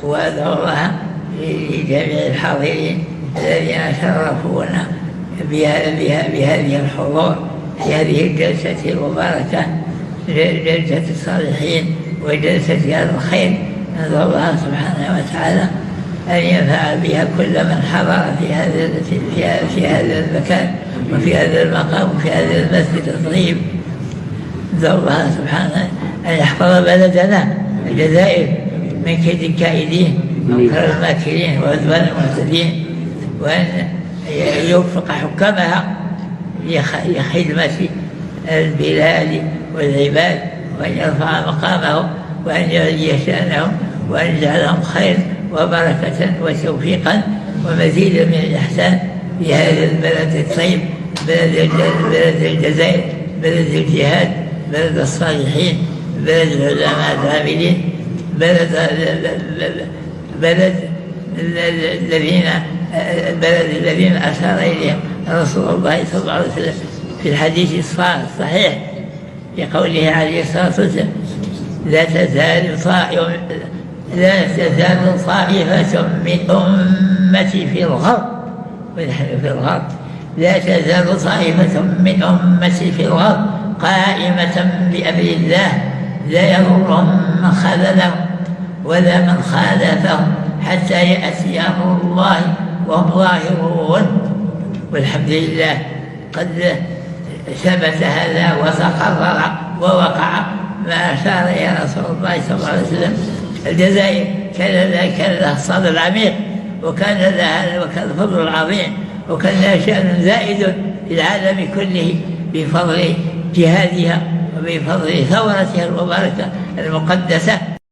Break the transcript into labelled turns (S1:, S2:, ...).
S1: وأدعو الله لجميع الحاضرين الذين شرفونا بهذه الحضور في هذه الجلسة المباركة، جلسة الصالحين وجلسة هذا الخير. ندعو الله سبحانه وتعالى أن ينفع بها كل من حضر في هذا المكان وفي هذا المقام وفي هذا المسجد الطيب. ندعو الله سبحانه أن يحفظ بلدنا الجزائر من كيد الكائدين ومكر الماكرين وعدوان المعتدين، وأن يوفق حكامها لخدمة البلاد والعباد، وأن يرفع مقامهم وأن يعلي شأنهم وأن يجعلهم خير وبركة وتوفيقا ومزيدا من الإحسان في هذا البلد الطيب، بلد الجزائر، بلد الجهاد، بلد الصالحين، بلد العلماء العاملين، بلد الذين أشار إليهم رسول الله صلى الله عليه وسلم في الحديث الصحيح في قوله عليه الصلاة والسلام: لا تزال طائفة من أمتي في الغرب، ونحن في الغرب، لا تزال طائفة من أمتي في الغرب قائمة بأمر الله لا يضرهم من خذلهم ولا من خالفهم حتى يأتي أمر الله وهم ظاهرون. والحمد لله قد ثبت هذا وتقرر ووقع ما أشار إليه رسول الله صلى الله عليه وسلم. الجزائر كان لها الصدى العميق، وكان لها الفضل العظيم، وكان لها شأن زائد في العالم كله بفضل جهادها وبفضل ثورتها المباركة المقدسة.